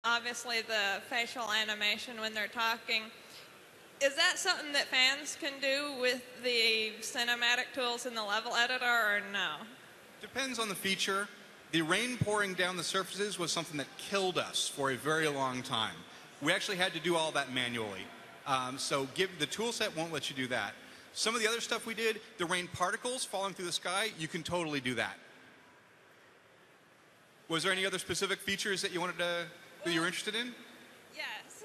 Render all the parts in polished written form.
Obviously, the facial animation when they're talking. Is that something that fans can do with the cinematic tools in the level editor, or no? Depends on the feature. The rain pouring down the surfaces was something that killed us for a very long time. We actually had to do all that manually. So the tool set won't let you do that. Some of the other stuff we did, the rain particles falling through the sky, you can totally do that. Was there any other specific features that you wanted to, that you were interested in? Yes.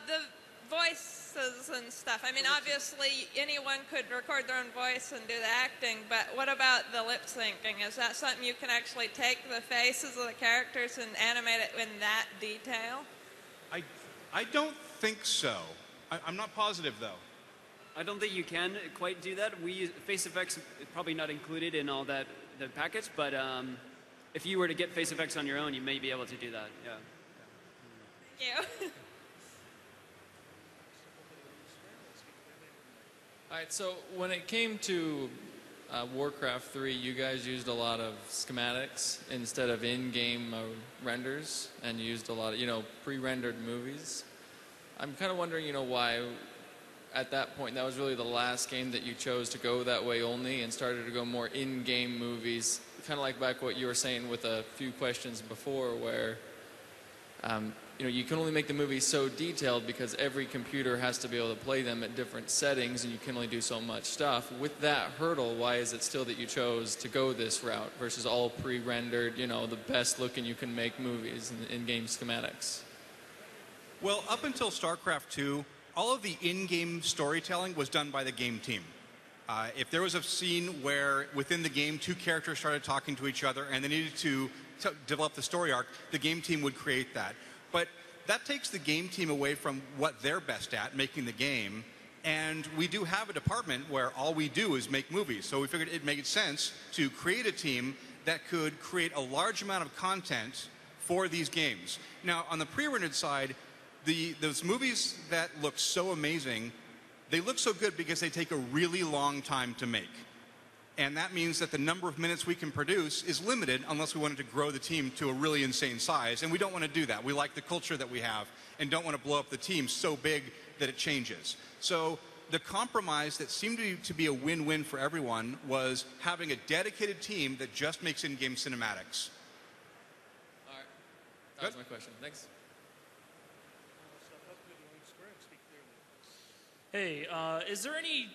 The voices and stuff. I mean, obviously, anyone could record their own voice and do the acting, but what about the lip syncing? Is that something you can actually take the faces of the characters and animate it in that detail? I don't think so. I'm not positive, though. I don't think you can quite do that. We use face effects, probably not included in all that the package, but if you were to get face effects on your own, you may be able to do that. Yeah. Thank you. All right, so when it came to Warcraft 3, you guys used a lot of schematics instead of in-game renders, and you used a lot of, pre-rendered movies. I'm kind of wondering, why at that point, that was really the last game that you chose to go that way only and started to go more in-game movies, kind of like back what you were saying with a few questions before where you can only make the movie so detailed because every computer has to be able to play them at different settings and you can only do so much stuff. With that hurdle, why is it still that you chose to go this route versus all pre-rendered, the best looking you can make movies in-game schematics? Well, up until Starcraft 2, all of the in-game storytelling was done by the game team. If there was a scene where within the game 2 characters started talking to each other and they needed to develop the story arc, the game team would create that. But that takes the game team away from what they're best at, making the game. And we do have a department where all we do is make movies. So we figured it made sense to create a team that could create a large amount of content for these games. Now, on the pre-rendered side, those movies that look so amazing, they look so good because they take a really long time to make. And that means that the number of minutes we can produce is limited unless we wanted to grow the team to a really insane size. And we don't want to do that. We like the culture that we have and don't want to blow up the team so big that it changes. So the compromise that seemed to be a win-win for everyone was having a dedicated team that just makes in-game cinematics. All right. That was my question. Thanks. Hey, is there any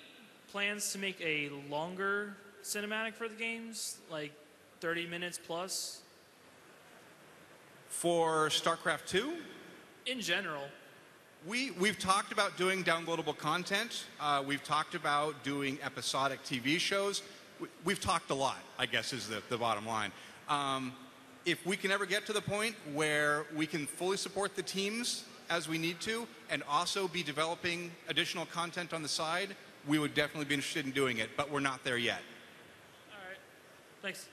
plans to make a longer cinematic for the games, like 30 minutes plus? For StarCraft 2? In general. We've talked about doing downloadable content. We've talked about doing episodic TV shows. We've talked a lot, I guess, is the bottom line. If we can ever get to the point where we can fully support the teams as we need to and also be developing additional content on the side, we would definitely be interested in doing it, but we're not there yet. All right. Thanks.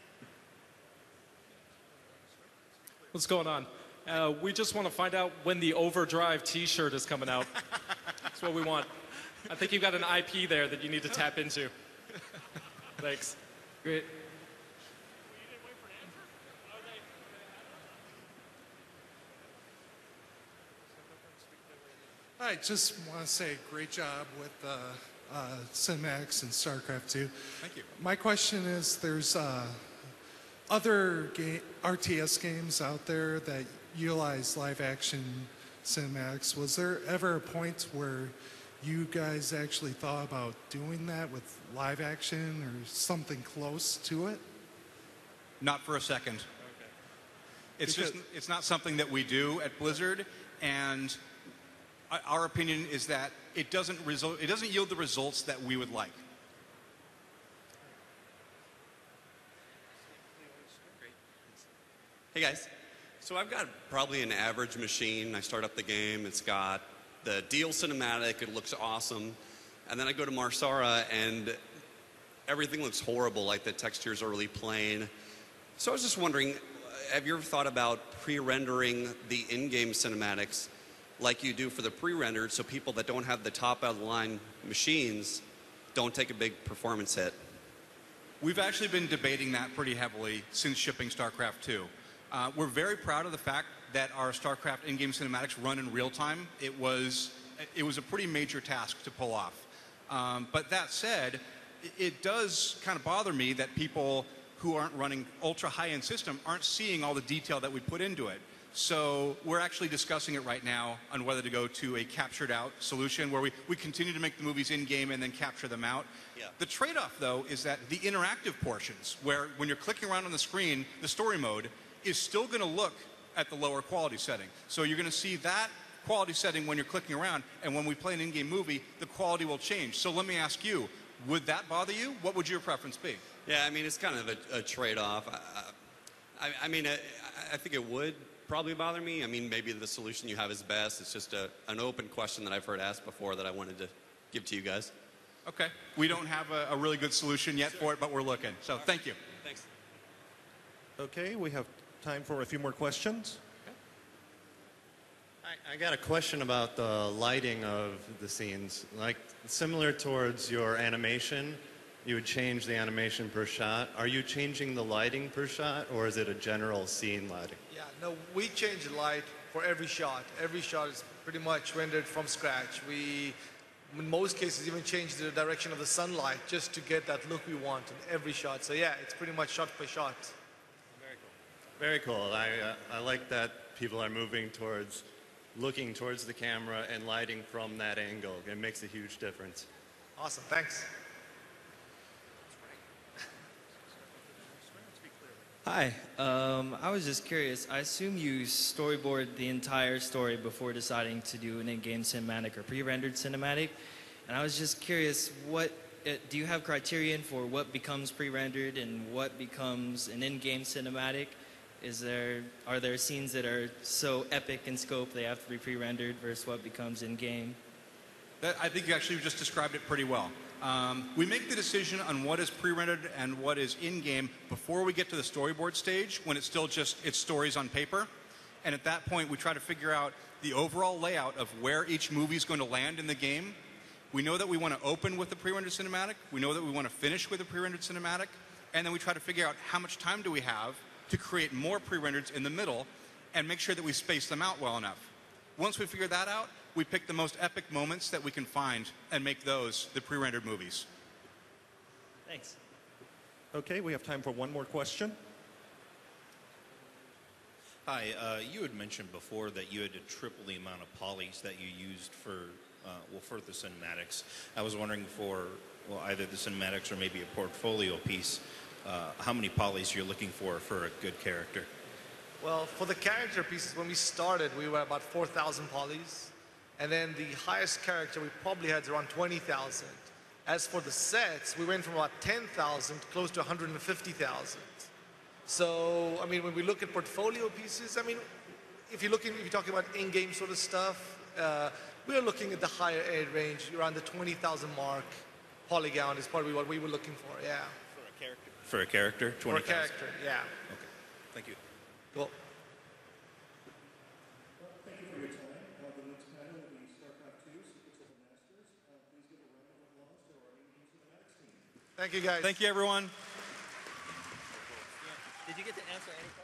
What's going on? We just want to find out when the Overdrive t-shirt is coming out. That's what we want. I think you've got an IP there that you need to tap into. Thanks. Great. I just want to say great job with cinematics and StarCraft 2. Thank you. My question is, there's other RTS games out there that utilize live-action cinematics. Was there ever a point where you guys actually thought about doing that with live action or something close to it? Not for a second. Okay. It's not something that we do at Blizzard, and our opinion is that it doesn't yield the results that we would like. Hey guys, so I've got probably an average machine. I start up the game, it's got the deal cinematic, it looks awesome. And then I go to Marsara and everything looks horrible, like the textures are really plain. So I was just wondering, have you ever thought about pre-rendering the in-game cinematics like you do for the pre-rendered so people that don't have the top-of-the-line machines don't take a big performance hit? We've actually been debating that pretty heavily since shipping StarCraft 2. We're very proud of the fact that our StarCraft in-game cinematics run in real time, it was a pretty major task to pull off. But that said, it does kind of bother me that people who aren't running ultra high-end system aren't seeing all the detail that we put into it. So we're actually discussing it right now on whether to go to a captured out solution where we continue to make the movies in-game and then capture them out. Yeah. The trade-off, though, is that the interactive portions, where when you're clicking around on the screen, the story mode is still going to look at the lower quality setting. So you're going to see that quality setting when you're clicking around, and when we play an in-game movie, the quality will change. So let me ask you, would that bother you? What would your preference be? Yeah, I mean, it's kind of a trade-off. I mean, I think it would probably bother me. I mean, maybe the solution you have is best. It's just an open question that I've heard asked before that I wanted to give to you guys. Okay. We don't have a really good solution yet for it, but we're looking. So thank you. Thanks. Okay, we have time for a few more questions. I got a question about the lighting of the scenes. Like, similar towards your animation, you would change the animation per shot. Are you changing the lighting per shot, or is it a general scene lighting? Yeah, no, we change the light for every shot. Every shot is pretty much rendered from scratch. We, in most cases, even change the direction of the sunlight just to get that look we want in every shot. So yeah, it's pretty much shot by shot. Very cool. I like that people are moving towards looking towards the camera and lighting from that angle. It makes a huge difference. Awesome, thanks. Hi, I was just curious. I assume you storyboard the entire story before deciding to do an in-game cinematic or pre-rendered cinematic. And I was just curious, do you have criterion for what becomes pre-rendered and what becomes an in-game cinematic? Are there scenes that are so epic in scope they have to be pre-rendered versus what becomes in-game? I think you actually just described it pretty well. We make the decision on what is pre-rendered and what is in-game before we get to the storyboard stage, when it's still just it's stories on paper. And at that point, we try to figure out the overall layout of where each movie is going to land in the game. We know that we want to open with the pre-rendered cinematic. We know that we want to finish with a pre-rendered cinematic. And then we try to figure out how much time do we have to create more pre-rendereds in the middle and make sure that we space them out well enough. Once we figure that out, we pick the most epic moments that we can find and make those the pre-rendered movies. Thanks. Okay, we have time for one more question. Hi, you had mentioned before that you had to triple the amount of polys that you used for the cinematics. I was wondering for, either the cinematics or maybe a portfolio piece, how many polys you're looking for a good character. Well, for the character pieces, when we started, we were about 4,000 polys. And then the highest character we probably had around 20,000. As for the sets, we went from about 10,000 close to 150,000. So, I mean, when we look at portfolio pieces, I mean, if you're talking about in-game sort of stuff, we're looking at the higher end range, around the 20,000 mark. Polygon is probably what we were looking for, yeah. For a character? 20,000? For a character, yeah. Okay, thank you. Cool. Thank you for your time. The next panel will be Starcraft 2, Secrets of the Masters. Please give a round of applause to our in-game cinematics team. Thank you, guys. Thank you, everyone. Did you get to answer any questions?